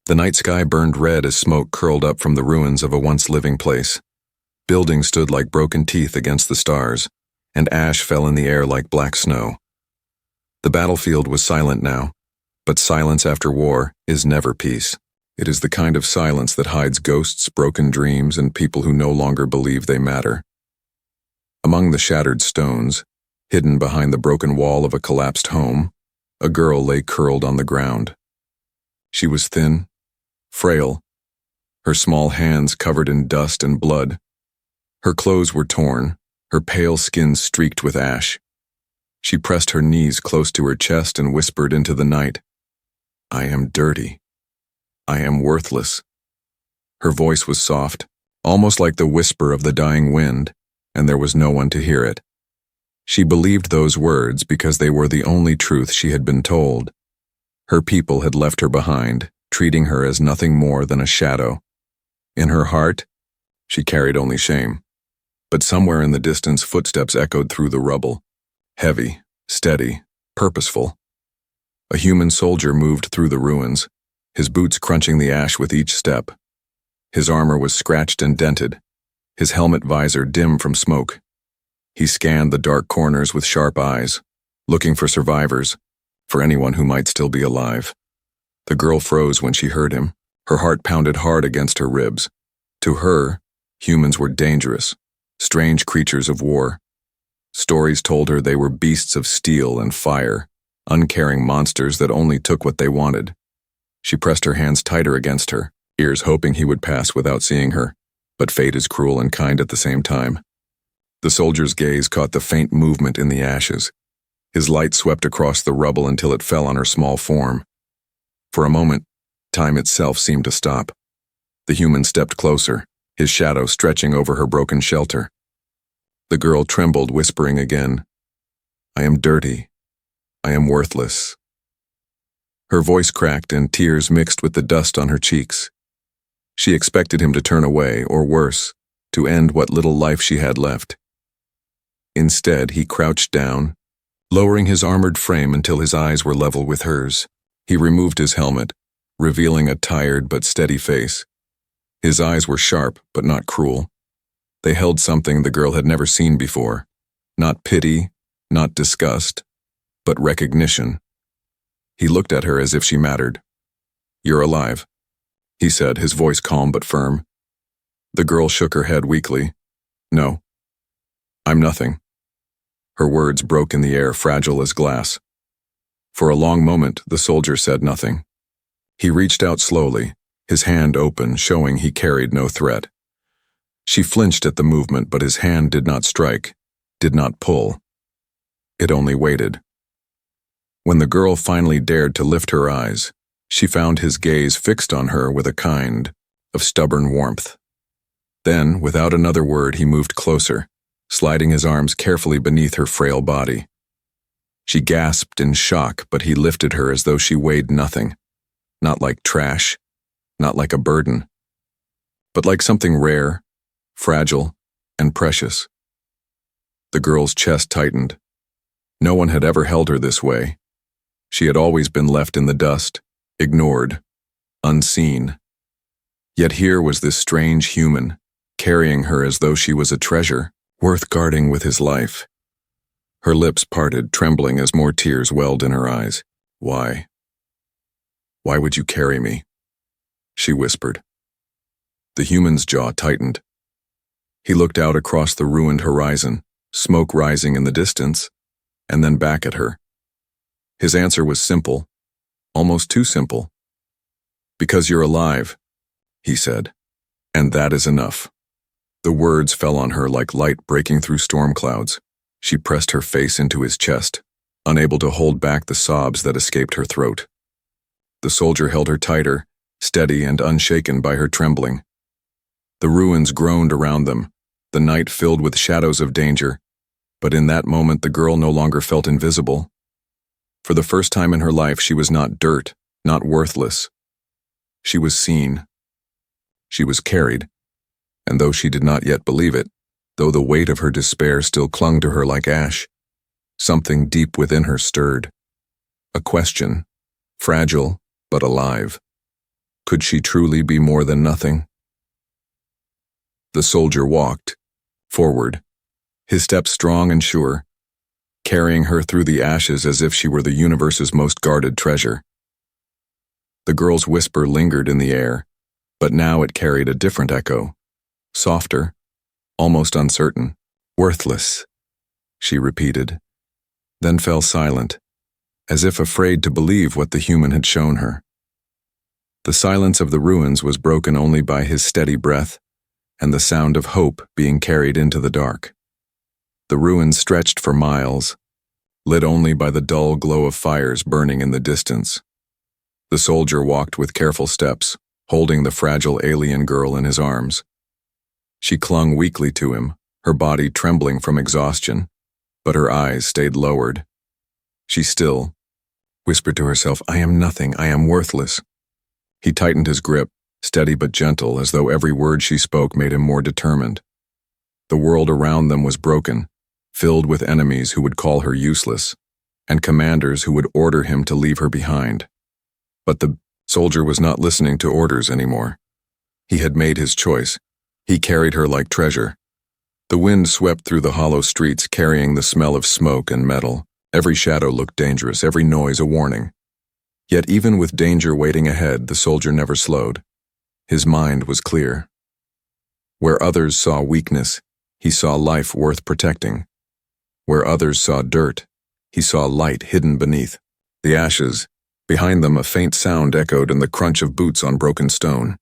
The night sky burned red as smoke curled up from the ruins of a once living place. Buildings stood like broken teeth against the stars, and ash fell in the air like black snow. The battlefield was silent now, but silence after war is never peace. It is the kind of silence that hides ghosts, broken dreams, and people who no longer believe they matter. Among the shattered stones, hidden behind the broken wall of a collapsed home, a girl lay curled on the ground. She was thin, frail, her small hands covered in dust and blood. Her clothes were torn, her pale skin streaked with ash. She pressed her knees close to her chest and whispered into the night, "I am dirty. I am worthless." Her voice was soft, almost like the whisper of the dying wind, and there was no one to hear it. She believed those words because they were the only truth she had been told. Her people had left her behind, treating her as nothing more than a shadow. In her heart, she carried only shame. But somewhere in the distance, footsteps echoed through the rubble. Heavy, steady, purposeful. A human soldier moved through the ruins, his boots crunching the ash with each step. His armor was scratched and dented, his helmet visor dim from smoke. He scanned the dark corners with sharp eyes, looking for survivors, for anyone who might still be alive. The girl froze when she heard him. Her heart pounded hard against her ribs. To her, humans were dangerous, strange creatures of war. Stories told her they were beasts of steel and fire, uncaring monsters that only took what they wanted. She pressed her hands tighter against her, ears hoping he would pass without seeing her, but fate is cruel and kind at the same time. The soldier's gaze caught the faint movement in the ashes. His light swept across the rubble until it fell on her small form. For a moment, time itself seemed to stop. The human stepped closer, his shadow stretching over her broken shelter. The girl trembled, whispering again, "I am dirty. I am worthless." Her voice cracked and tears mixed with the dust on her cheeks. She expected him to turn away, or worse, to end what little life she had left. Instead, he crouched down, lowering his armored frame until his eyes were level with hers. He removed his helmet, revealing a tired but steady face. His eyes were sharp, but not cruel. They held something the girl had never seen before. Not pity, not disgust, but recognition. He looked at her as if she mattered. "You're alive," he said, his voice calm but firm. The girl shook her head weakly. "No, I'm nothing." Her words broke in the air, fragile as glass. For a long moment, the soldier said nothing. He reached out slowly, his hand open, showing he carried no threat. She flinched at the movement, but his hand did not strike, did not pull. It only waited. When the girl finally dared to lift her eyes, she found his gaze fixed on her with a kind of stubborn warmth. Then, without another word, he moved closer, sliding his arms carefully beneath her frail body. She gasped in shock, but he lifted her as though she weighed nothing. Not like trash, not like a burden, but like something rare, fragile, and precious. The girl's chest tightened. No one had ever held her this way. She had always been left in the dust, ignored, unseen. Yet here was this strange human, carrying her as though she was a treasure, worth guarding with his life. Her lips parted, trembling as more tears welled in her eyes. "Why? Why would you carry me?" she whispered. The human's jaw tightened. He looked out across the ruined horizon, smoke rising in the distance, and then back at her. His answer was simple, almost too simple. "Because you're alive," he said, "and that is enough." The words fell on her like light breaking through storm clouds. She pressed her face into his chest, unable to hold back the sobs that escaped her throat. The soldier held her tighter, steady and unshaken by her trembling. The ruins groaned around them, the night filled with shadows of danger, but in that moment the girl no longer felt invisible. For the first time in her life, she was not dirt, not worthless. She was seen. She was carried, and though she did not yet believe it, though the weight of her despair still clung to her like ash, something deep within her stirred. A question, fragile but alive. Could she truly be more than nothing? The soldier walked forward, his steps strong and sure, carrying her through the ashes as if she were the universe's most guarded treasure. The girl's whisper lingered in the air, but now it carried a different echo, softer, almost uncertain. Worthless, she repeated, then fell silent, as if afraid to believe what the human had shown her. The silence of the ruins was broken only by his steady breath and the sound of hope being carried into the dark. The ruins stretched for miles, lit only by the dull glow of fires burning in the distance. The soldier walked with careful steps, holding the fragile alien girl in his arms. She clung weakly to him, her body trembling from exhaustion, but her eyes stayed lowered. She still whispered to herself, "I am nothing, I am worthless." He tightened his grip, steady but gentle, as though every word she spoke made him more determined. The world around them was broken, filled with enemies who would call her useless, and commanders who would order him to leave her behind. But the soldier was not listening to orders anymore. He had made his choice. He carried her like treasure. The wind swept through the hollow streets, carrying the smell of smoke and metal. Every shadow looked dangerous, every noise a warning. Yet even with danger waiting ahead, the soldier never slowed. His mind was clear. Where others saw weakness, he saw life worth protecting. Where others saw dirt, he saw light hidden beneath. The ashes, behind them a faint sound echoed in the crunch of boots on broken stone.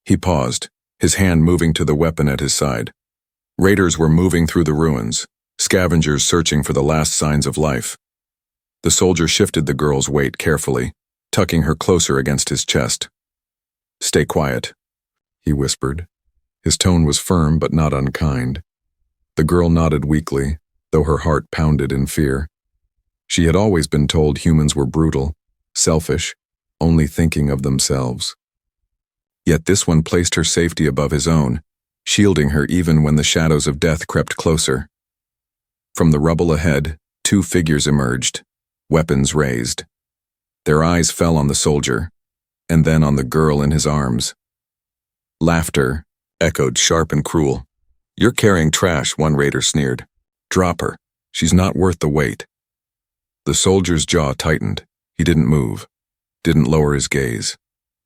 He paused, his hand moving to the weapon at his side. Raiders were moving through the ruins, scavengers searching for the last signs of life. The soldier shifted the girl's weight carefully, tucking her closer against his chest. "Stay quiet," he whispered. His tone was firm but not unkind. The girl nodded weakly, though her heart pounded in fear. She had always been told humans were brutal, selfish, only thinking of themselves. Yet this one placed her safety above his own, shielding her even when the shadows of death crept closer. From the rubble ahead, two figures emerged, weapons raised. Their eyes fell on the soldier, and then on the girl in his arms. Laughter echoed sharp and cruel. "You're carrying trash," one raider sneered. "Drop her. She's not worth the weight." The soldier's jaw tightened. He didn't move, didn't lower his gaze.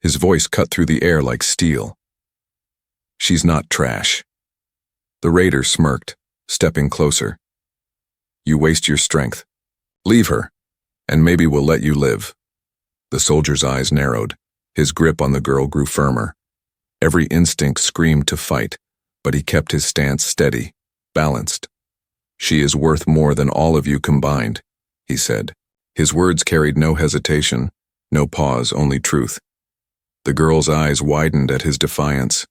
His voice cut through the air like steel. "She's not trash." The raider smirked, stepping closer. "You waste your strength. Leave her, and maybe we'll let you live." The soldier's eyes narrowed. His grip on the girl grew firmer. Every instinct screamed to fight, but he kept his stance steady, balanced. "She is worth more than all of you combined," he said. His words carried no hesitation, no pause, only truth. The girl's eyes widened at his defiance.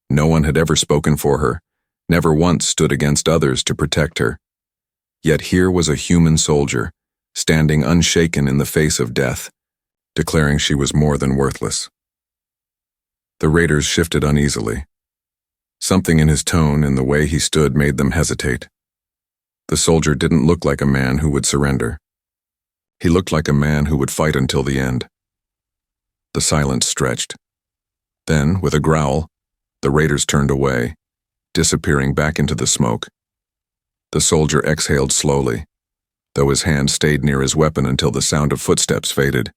No one had ever spoken for her, never once stood against others to protect her. Yet here was a human soldier, standing unshaken in the face of death, declaring she was more than worthless. The raiders shifted uneasily. Something in his tone and the way he stood made them hesitate. The soldier didn't look like a man who would surrender. He looked like a man who would fight until the end. The silence stretched. Then, with a growl, the raiders turned away, disappearing back into the smoke. The soldier exhaled slowly, though his hand stayed near his weapon until the sound of footsteps faded.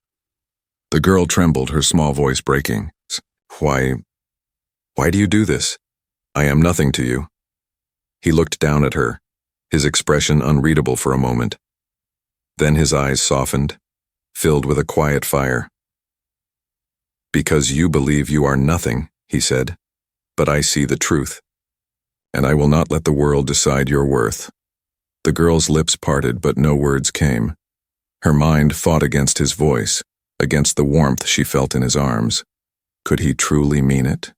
The girl trembled, her small voice breaking. Why do you do this? I am nothing to you." He looked down at her, his expression unreadable for a moment. Then his eyes softened, filled with a quiet fire. "Because you believe you are nothing," he said, "but I see the truth, and I will not let the world decide your worth." The girl's lips parted, but no words came. Her mind fought against his voice, against the warmth she felt in his arms. Could he truly mean it?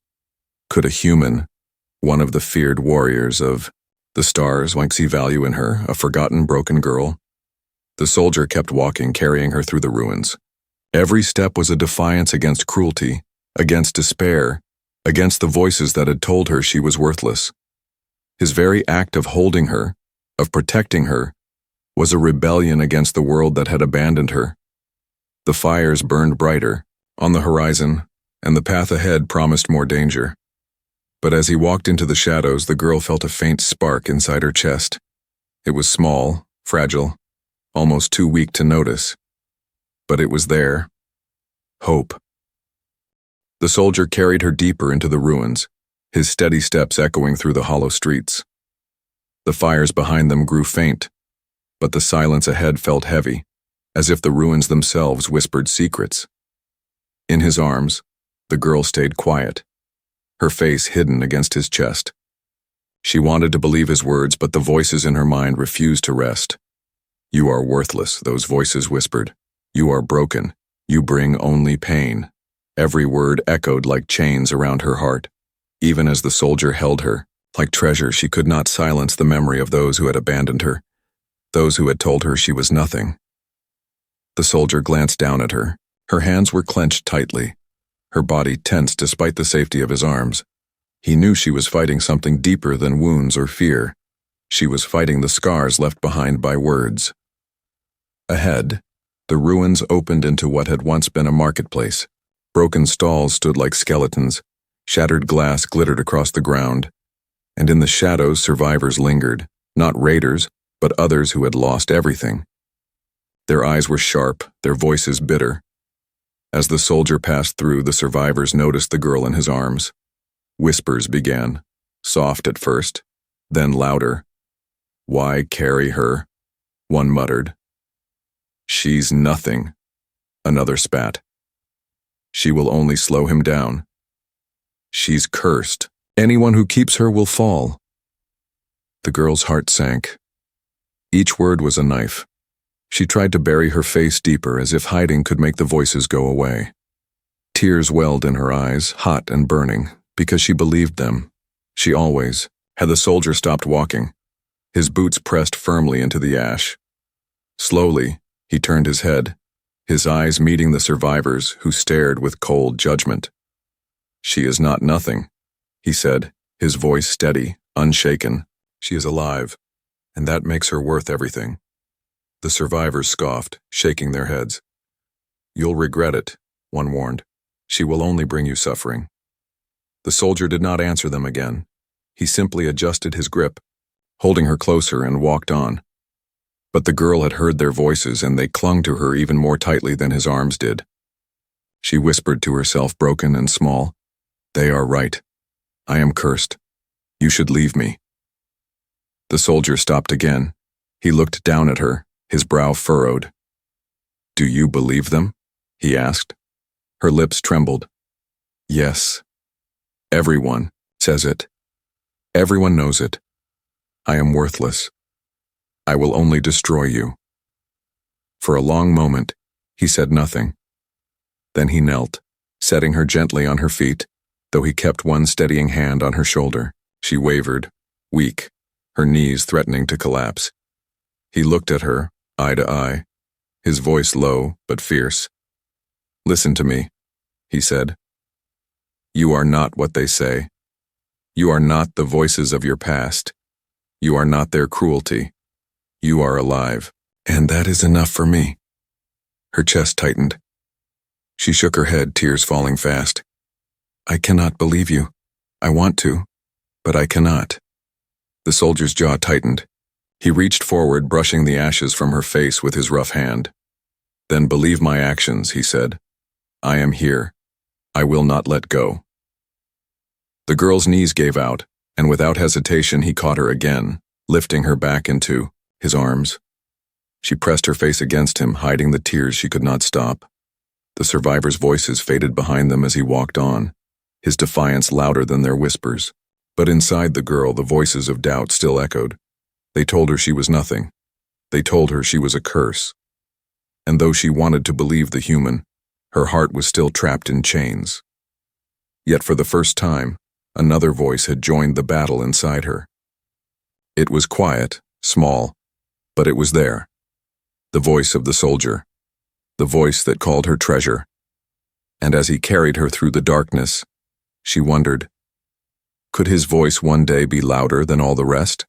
Could a human, one of the feared warriors of the stars, see value in her, a forgotten broken girl? The soldier kept walking, carrying her through the ruins. Every step was a defiance against cruelty, against despair, against the voices that had told her she was worthless. His very act of holding her, of protecting her, was a rebellion against the world that had abandoned her. The fires burned brighter, on the horizon, and the path ahead promised more danger. But as he walked into the shadows, the girl felt a faint spark inside her chest. It was small, fragile, almost too weak to notice. But it was there. Hope. The soldier carried her deeper into the ruins, his steady steps echoing through the hollow streets. The fires behind them grew faint, but the silence ahead felt heavy, as if the ruins themselves whispered secrets. In his arms, the girl stayed quiet, her face hidden against his chest. She wanted to believe his words, but the voices in her mind refused to rest. "You are worthless," those voices whispered. "You are broken. You bring only pain." Every word echoed like chains around her heart. Even as the soldier held her, like treasure, she could not silence the memory of those who had abandoned her, those who had told her she was nothing. The soldier glanced down at her. Her hands were clenched tightly, her body tense despite the safety of his arms. He knew she was fighting something deeper than wounds or fear. She was fighting the scars left behind by words. Ahead, the ruins opened into what had once been a marketplace. Broken stalls stood like skeletons, shattered glass glittered across the ground, and in the shadows survivors lingered, not raiders, but others who had lost everything. Their eyes were sharp, their voices bitter. As the soldier passed through, the survivors noticed the girl in his arms. Whispers began, soft at first, then louder. "Why carry her?" one muttered. "She's nothing," another spat. "She will only slow him down. She's cursed. Anyone who keeps her will fall." The girl's heart sank. Each word was a knife. She tried to bury her face deeper, as if hiding could make the voices go away. Tears welled in her eyes, hot and burning, because she believed them. She always. Had the soldier stopped walking, his boots pressed firmly into the ash. Slowly, he turned his head, his eyes meeting the survivors, who stared with cold judgment. "She is not nothing," he said, his voice steady, unshaken. "She is alive, and that makes her worth everything." The survivors scoffed, shaking their heads. "You'll regret it," one warned. "She will only bring you suffering." The soldier did not answer them again. He simply adjusted his grip, holding her closer, and walked on. But the girl had heard their voices, and they clung to her even more tightly than his arms did. She whispered to herself, broken and small, "They are right. I am cursed. You should leave me." The soldier stopped again. He looked down at her, his brow furrowed. "Do you believe them?" he asked. Her lips trembled. "Yes. Everyone says it. Everyone knows it. I am worthless. I will only destroy you." For a long moment, he said nothing. Then he knelt, setting her gently on her feet, though he kept one steadying hand on her shoulder. She wavered, weak, her knees threatening to collapse. He looked at her, eye to eye, his voice low but fierce. "Listen to me," he said. "You are not what they say. You are not the voices of your past. You are not their cruelty. You are alive, and that is enough for me." Her chest tightened. She shook her head, tears falling fast. "I cannot believe you. I want to, but I cannot." The soldier's jaw tightened. He reached forward, brushing the ashes from her face with his rough hand. "Then believe my actions," he said. "I am here. I will not let go." The girl's knees gave out, and without hesitation he caught her again, lifting her back into his arms. She pressed her face against him, hiding the tears she could not stop. The survivors' voices faded behind them as he walked on, his defiance louder than their whispers. But inside the girl, the voices of doubt still echoed. They told her she was nothing. They told her she was a curse. And though she wanted to believe the human, her heart was still trapped in chains. Yet for the first time, another voice had joined the battle inside her. It was quiet, small, but it was there. The voice of the soldier. The voice that called her treasure. And as he carried her through the darkness, she wondered, could his voice one day be louder than all the rest?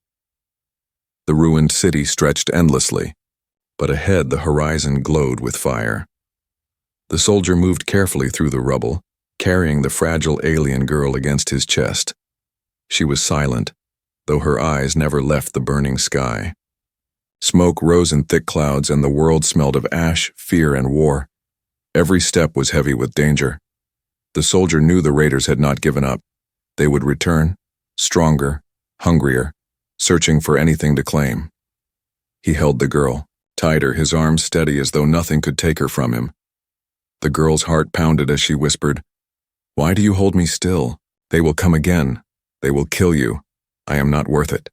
The ruined city stretched endlessly, but ahead the horizon glowed with fire. The soldier moved carefully through the rubble, carrying the fragile alien girl against his chest. She was silent, though her eyes never left the burning sky. Smoke rose in thick clouds, and the world smelled of ash, fear, and war. Every step was heavy with danger. The soldier knew the raiders had not given up. They would return, stronger, hungrier, searching for anything to claim. He held the girl, tighter, his arms steady as though nothing could take her from him. The girl's heart pounded as she whispered, "Why do you hold me still? They will come again. They will kill you. I am not worth it."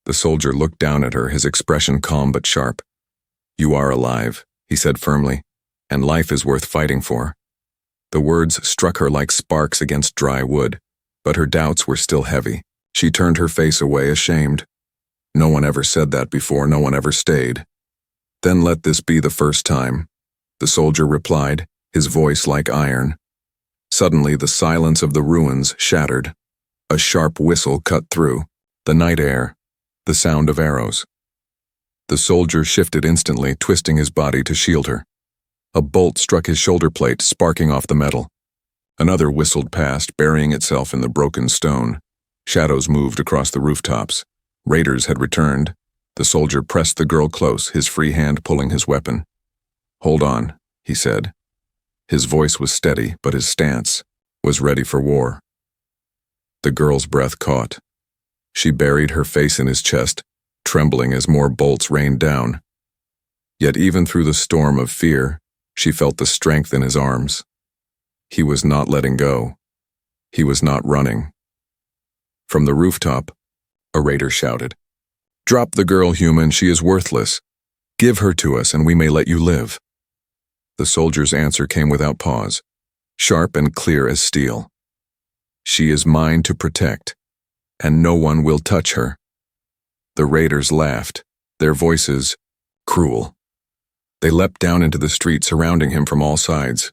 The soldier looked down at her, his expression calm but sharp. "You are alive," he said firmly, "and life is worth fighting for." The words struck her like sparks against dry wood, but her doubts were still heavy. She turned her face away, ashamed. No one ever said that before, no one ever stayed. "Then let this be the first time," the soldier replied, his voice like iron. Suddenly the silence of the ruins shattered. A sharp whistle cut through the night air, the sound of arrows. The soldier shifted instantly, twisting his body to shield her. A bolt struck his shoulder plate, sparking off the metal. Another whistled past, burying itself in the broken stone. Shadows moved across the rooftops. Raiders had returned. The soldier pressed the girl close, his free hand pulling his weapon. "Hold on," he said. His voice was steady, but his stance was ready for war. The girl's breath caught. She buried her face in his chest, trembling as more bolts rained down. Yet even through the storm of fear, she felt the strength in his arms. He was not letting go. He was not running. From the rooftop, a raider shouted, "Drop the girl, human. She is worthless. Give her to us and we may let you live." The soldier's answer came without pause, sharp and clear as steel. "She is mine to protect, and no one will touch her." The raiders laughed, their voices cruel. They leapt down into the street, surrounding him from all sides.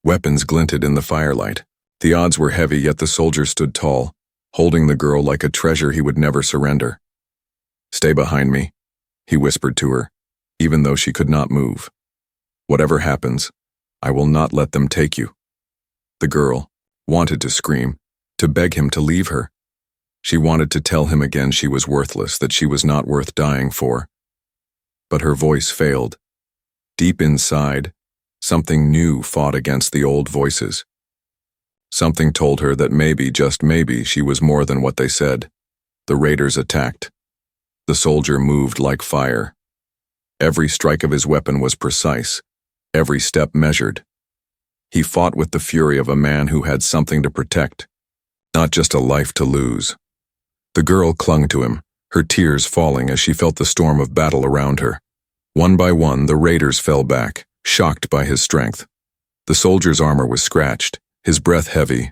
Weapons glinted in the firelight. The odds were heavy, yet the soldier stood tall, holding the girl like a treasure he would never surrender. "Stay behind me," he whispered to her, even though she could not move. "Whatever happens, I will not let them take you." The girl wanted to scream, to beg him to leave her. She wanted to tell him again she was worthless, that she was not worth dying for. But her voice failed. Deep inside, something new fought against the old voices. Something told her that maybe, just maybe, she was more than what they said. The raiders attacked. The soldier moved like fire. Every strike of his weapon was precise, every step measured. He fought with the fury of a man who had something to protect, not just a life to lose. The girl clung to him, her tears falling as she felt the storm of battle around her. One by one, the raiders fell back, shocked by his strength. The soldier's armor was scratched, his breath heavy,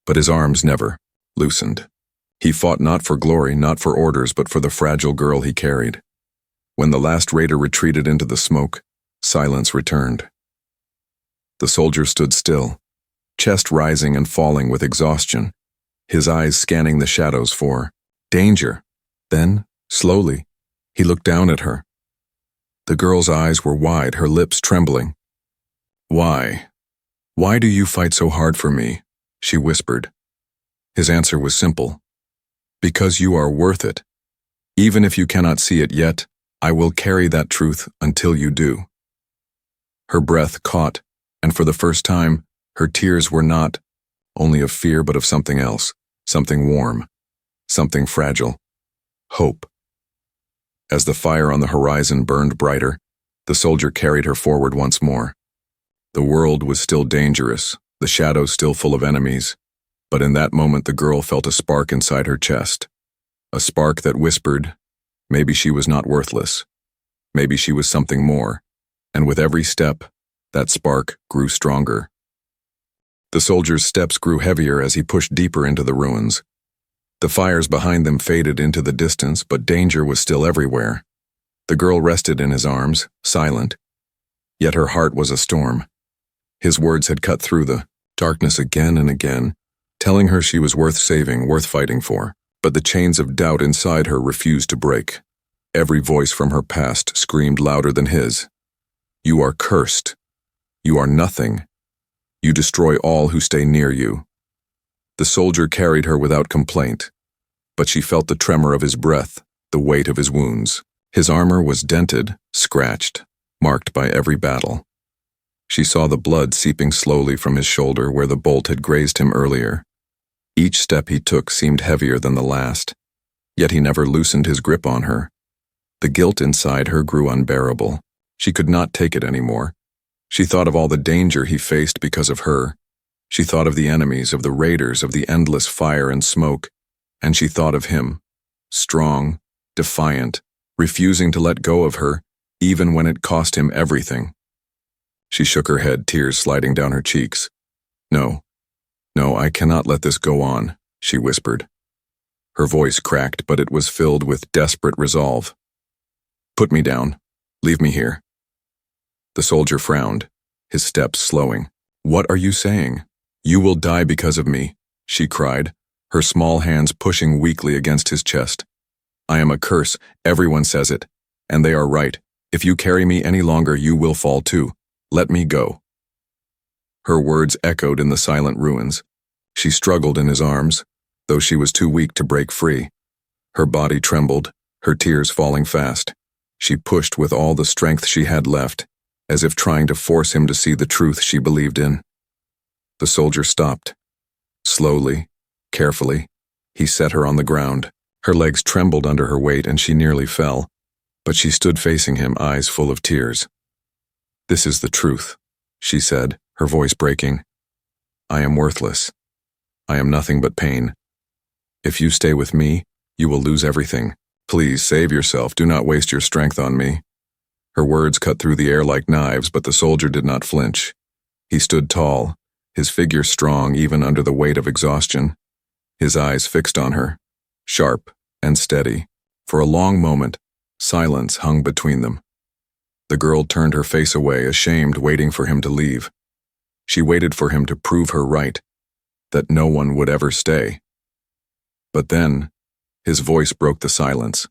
but his arms never loosened. He fought not for glory, not for orders, but for the fragile girl he carried. When the last raider retreated into the smoke, silence returned. The soldier stood still, chest rising and falling with exhaustion, his eyes scanning the shadows for danger. Then, slowly, he looked down at her. The girl's eyes were wide, her lips trembling. "Why? Why do you fight so hard for me?" she whispered. His answer was simple. "Because you are worth it. Even if you cannot see it yet, I will carry that truth until you do." Her breath caught, and for the first time, her tears were not only of fear but of something else, something warm, something fragile, hope. As the fire on the horizon burned brighter, the soldier carried her forward once more. The world was still dangerous, the shadows still full of enemies, but in that moment the girl felt a spark inside her chest, a spark that whispered, maybe she was not worthless, maybe she was something more, and with every step, that spark grew stronger. The soldier's steps grew heavier as he pushed deeper into the ruins. The fires behind them faded into the distance, but danger was still everywhere. The girl rested in his arms, silent, yet her heart was a storm. His words had cut through the darkness again and again, telling her she was worth saving, worth fighting for, but the chains of doubt inside her refused to break. Every voice from her past screamed louder than his. "You are cursed. You are nothing. You destroy all who stay near you." The soldier carried her without complaint, but she felt the tremor of his breath, the weight of his wounds. His armor was dented, scratched, marked by every battle. She saw the blood seeping slowly from his shoulder where the bolt had grazed him earlier. Each step he took seemed heavier than the last, yet he never loosened his grip on her. The guilt inside her grew unbearable. She could not take it anymore. She thought of all the danger he faced because of her. She thought of the enemies, of the raiders, of the endless fire and smoke, and she thought of him, strong, defiant, refusing to let go of her, even when it cost him everything. She shook her head, tears sliding down her cheeks. "No, I cannot let this go on," she whispered. Her voice cracked, but it was filled with desperate resolve. "Put me down. Leave me here." The soldier frowned, his steps slowing. "What are you saying? You will die because of me," she cried, her small hands pushing weakly against his chest. "I am a curse, everyone says it, and they are right. If you carry me any longer, you will fall too. Let me go." Her words echoed in the silent ruins. She struggled in his arms, though she was too weak to break free. Her body trembled, her tears falling fast. She pushed with all the strength she had left, as if trying to force him to see the truth she believed in. The soldier stopped. Slowly, carefully, he set her on the ground. Her legs trembled under her weight and she nearly fell, but she stood facing him, eyes full of tears. "This is the truth," she said, her voice breaking. "I am worthless. I am nothing but pain. If you stay with me, you will lose everything. Please save yourself. Do not waste your strength on me." Her words cut through the air like knives, but the soldier did not flinch. He stood tall, his figure strong even under the weight of exhaustion, his eyes fixed on her, sharp and steady. For a long moment, silence hung between them. The girl turned her face away, ashamed, waiting for him to leave. She waited for him to prove her right, that no one would ever stay. But then, his voice broke the silence.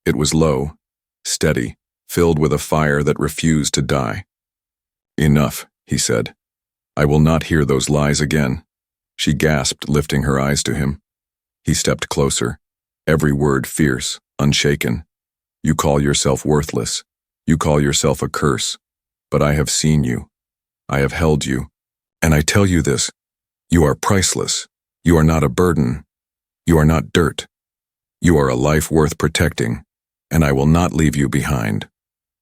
It was low, steady, filled with a fire that refused to die. "Enough," he said. "I will not hear those lies again." She gasped, lifting her eyes to him. He stepped closer, every word fierce, unshaken. "You call yourself worthless. You call yourself a curse. But I have seen you. I have held you. And I tell you this, you are priceless. You are not a burden. You are not dirt. You are a life worth protecting, and I will not leave you behind."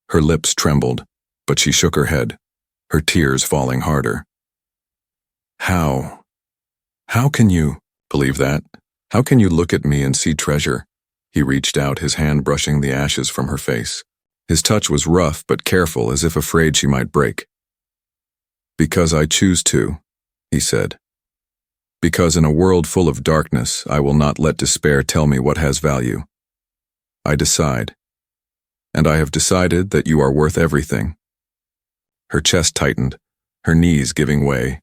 Her lips trembled, but she shook her head, her tears falling harder. How can you believe that? How can you look at me and see treasure?" He reached out, his hand brushing the ashes from her face. His touch was rough but careful, as if afraid she might break. "Because I choose to," he said. "Because in a world full of darkness, I will not let despair tell me what has value. I decide. And I have decided that you are worth everything." Her chest tightened, her knees giving way.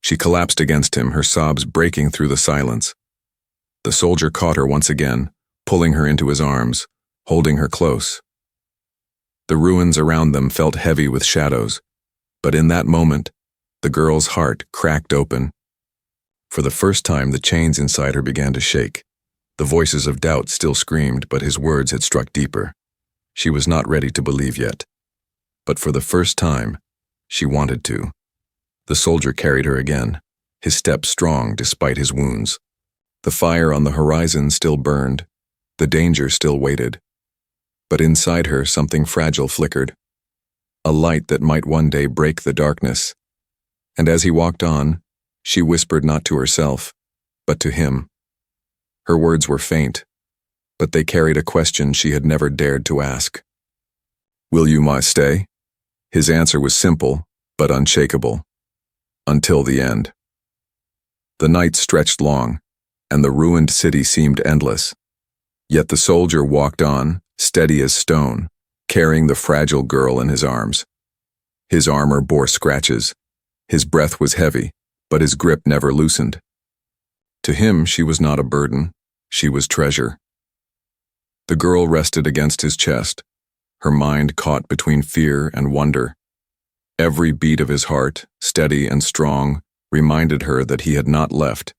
She collapsed against him, her sobs breaking through the silence. The soldier caught her once again, pulling her into his arms, holding her close. The ruins around them felt heavy with shadows, but in that moment, the girl's heart cracked open. For the first time, the chains inside her began to shake. The voices of doubt still screamed, but his words had struck deeper. She was not ready to believe yet. But for the first time, she wanted to. The soldier carried her again, his step strong despite his wounds. The fire on the horizon still burned, the danger still waited. But inside her, something fragile flickered, a light that might one day break the darkness. And as he walked on, she whispered not to herself, but to him. Her words were faint, but they carried a question she had never dared to ask. "Will you stay?" His answer was simple, but unshakable. "Until the end." The night stretched long, and the ruined city seemed endless. Yet the soldier walked on, steady as stone, carrying the fragile girl in his arms. His armor bore scratches. His breath was heavy, but his grip never loosened. To him, she was not a burden. She was treasure. The girl rested against his chest, her mind caught between fear and wonder. Every beat of his heart, steady and strong, reminded her that he had not left,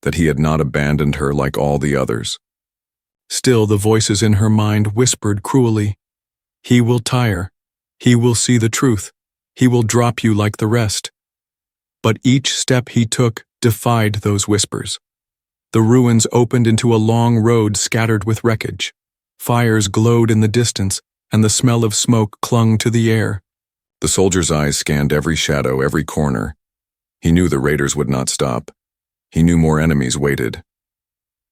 that he had not abandoned her like all the others. Still, the voices in her mind whispered cruelly, "He will tire. He will see the truth. He will drop you like the rest." But each step he took defied those whispers. The ruins opened into a long road scattered with wreckage. Fires glowed in the distance, and the smell of smoke clung to the air. The soldier's eyes scanned every shadow, every corner. He knew the raiders would not stop. He knew more enemies waited.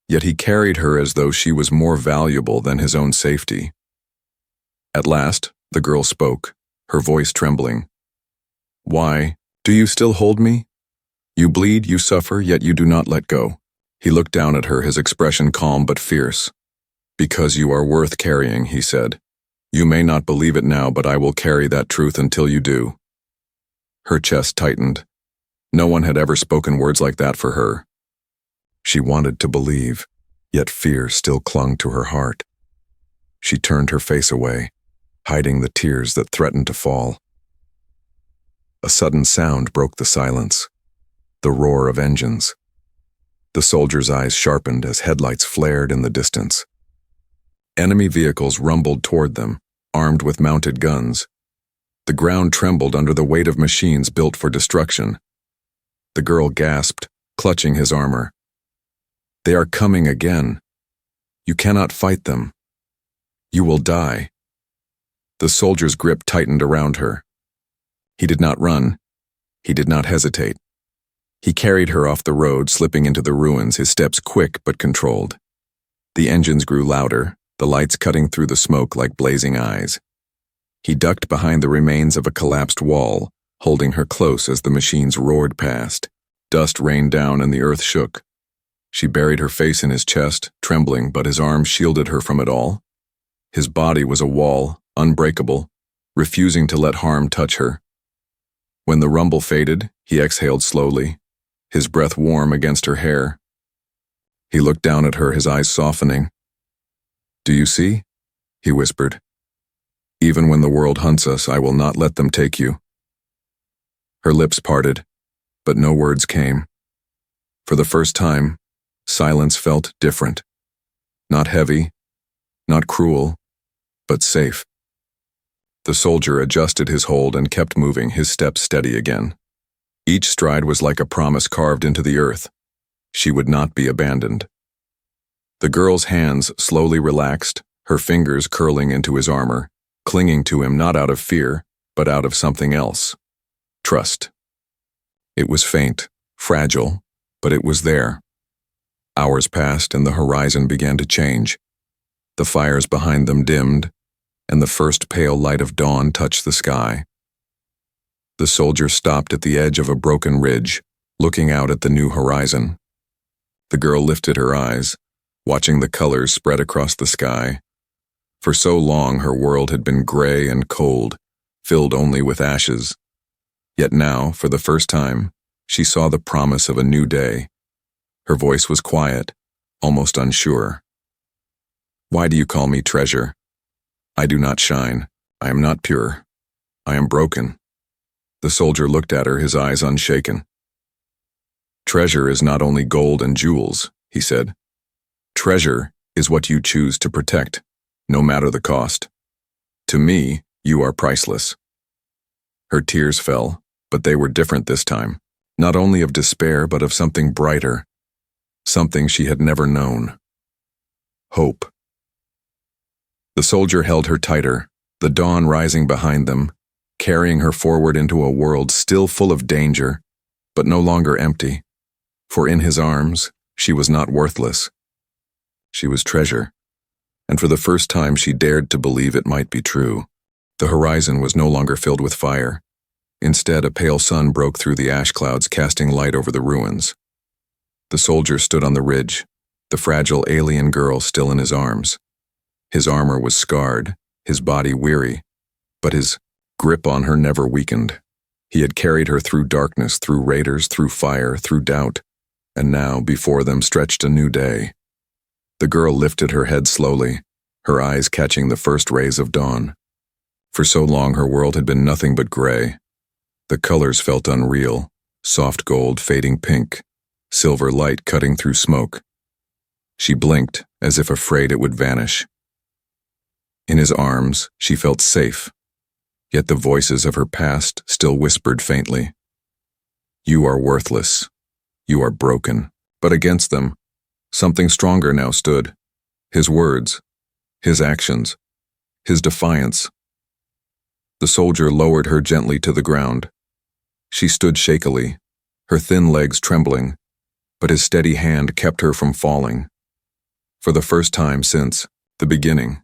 Yet he carried her as though she was more valuable than his own safety. At last, the girl spoke, her voice trembling. "Why, do you still hold me? You bleed, you suffer, yet you do not let go." He looked down at her, his expression calm but fierce. "Because you are worth carrying," he said. "You may not believe it now, but I will carry that truth until you do." Her chest tightened. No one had ever spoken words like that for her. She wanted to believe, yet fear still clung to her heart. She turned her face away, hiding the tears that threatened to fall. A sudden sound broke the silence, the roar of engines. The soldier's eyes sharpened as headlights flared in the distance. Enemy vehicles rumbled toward them, armed with mounted guns. The ground trembled under the weight of machines built for destruction. The girl gasped, clutching his armor. "They are coming again. You cannot fight them. You will die." The soldier's grip tightened around her. He did not run. He did not hesitate. He carried her off the road, slipping into the ruins, his steps quick but controlled. The engines grew louder, the lights cutting through the smoke like blazing eyes. He ducked behind the remains of a collapsed wall, holding her close as the machines roared past. Dust rained down and the earth shook. She buried her face in his chest, trembling, but his arms shielded her from it all. His body was a wall, unbreakable, refusing to let harm touch her. When the rumble faded, he exhaled slowly, his breath warm against her hair. He looked down at her, his eyes softening. "Do you see?" he whispered. "Even when the world hunts us, I will not let them take you." Her lips parted, but no words came. For the first time, silence felt different. Not heavy, not cruel, but safe. The soldier adjusted his hold and kept moving, his steps steady again. Each stride was like a promise carved into the earth. She would not be abandoned. The girl's hands slowly relaxed, her fingers curling into his armor, clinging to him not out of fear, but out of something else. Trust. It was faint, fragile, but it was there. Hours passed and the horizon began to change. The fires behind them dimmed, and the first pale light of dawn touched the sky. The soldier stopped at the edge of a broken ridge, looking out at the new horizon. The girl lifted her eyes, watching the colors spread across the sky. For so long her world had been gray and cold, filled only with ashes. Yet now, for the first time, she saw the promise of a new day. Her voice was quiet, almost unsure. "Why do you call me treasure? I do not shine. I am not pure. I am broken." The soldier looked at her, his eyes unshaken. "Treasure is not only gold and jewels," he said. "Treasure is what you choose to protect, no matter the cost. To me, you are priceless." Her tears fell, but they were different this time, not only of despair but of something brighter, something she had never known. Hope. The soldier held her tighter, the dawn rising behind them, carrying her forward into a world still full of danger, but no longer empty. For in his arms, she was not worthless. She was treasure, and for the first time she dared to believe it might be true. The horizon was no longer filled with fire. Instead, a pale sun broke through the ash clouds, casting light over the ruins. The soldier stood on the ridge, the fragile alien girl still in his arms. His armor was scarred, his body weary, but his grip on her never weakened. He had carried her through darkness, through raiders, through fire, through doubt, and now before them stretched a new day. The girl lifted her head slowly, her eyes catching the first rays of dawn. For so long her world had been nothing but gray, The colors felt unreal, soft gold fading pink, silver light cutting through smoke. She blinked, as if afraid it would vanish. In his arms, she felt safe, yet the voices of her past still whispered faintly. You are worthless. You are broken. But against them, something stronger now stood. His words, his actions, his defiance. The soldier lowered her gently to the ground. She stood shakily, her thin legs trembling, but his steady hand kept her from falling. For the first time since the beginning.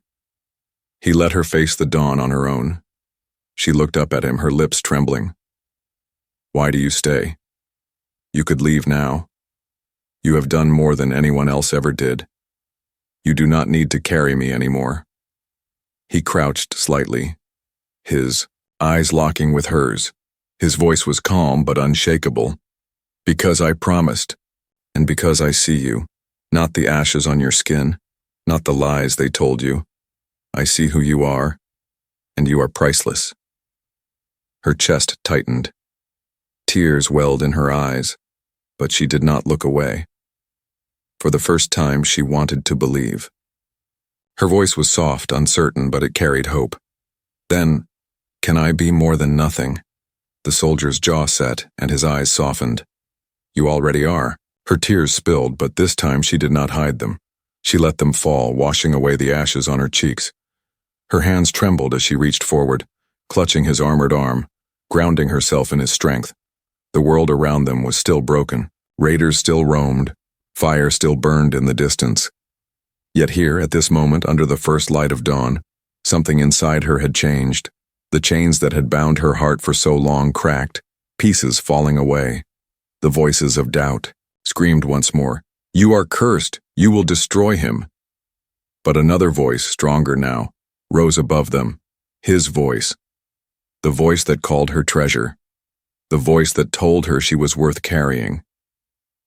He let her face the dawn on her own. She looked up at him, her lips trembling. Why do you stay? You could leave now. You have done more than anyone else ever did. You do not need to carry me anymore. He crouched slightly, his eyes locking with hers. His voice was calm but unshakable. Because I promised, and because I see you, not the ashes on your skin, not the lies they told you. I see who you are, and you are priceless. Her chest tightened. Tears welled in her eyes, but she did not look away. For the first time, she wanted to believe. Her voice was soft, uncertain, but it carried hope. Then, can I be more than nothing? The soldier's jaw set, and his eyes softened. You already are. Her tears spilled, but this time she did not hide them. She let them fall, washing away the ashes on her cheeks. Her hands trembled as she reached forward, clutching his armored arm, grounding herself in his strength. The world around them was still broken. Raiders still roamed. Fire still burned in the distance. Yet here, at this moment, under the first light of dawn, something inside her had changed. The chains that had bound her heart for so long cracked, pieces falling away. The voices of doubt screamed once more, You are cursed, you will destroy him. But another voice, stronger now, rose above them, his voice. The voice that called her treasure. The voice that told her she was worth carrying.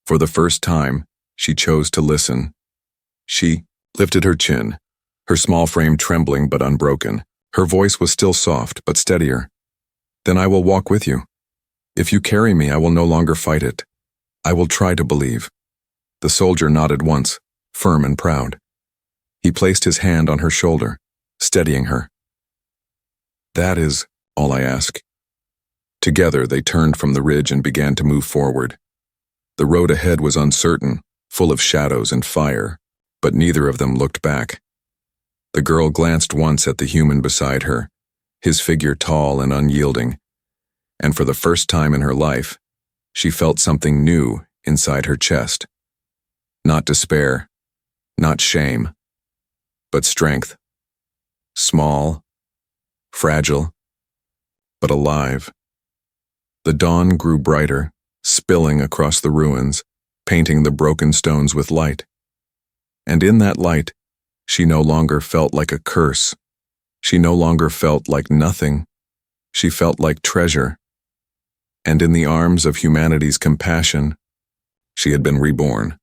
For the first time, she chose to listen. She lifted her chin, her small frame trembling but unbroken. Her voice was still soft but steadier. Then I will walk with you. If you carry me, I will no longer fight it. I will try to believe. The soldier nodded once, firm and proud. He placed his hand on her shoulder, steadying her. That is all I ask. Together they turned from the ridge and began to move forward. The road ahead was uncertain, full of shadows and fire, but neither of them looked back. The girl glanced once at the human beside her, his figure tall and unyielding, and for the first time in her life, she felt something new inside her chest. Not despair, not shame, but strength. Small, fragile, but alive. The dawn grew brighter, spilling across the ruins, painting the broken stones with light. And in that light, she no longer felt like a curse. She no longer felt like nothing. She felt like treasure. And in the arms of humanity's compassion, she had been reborn.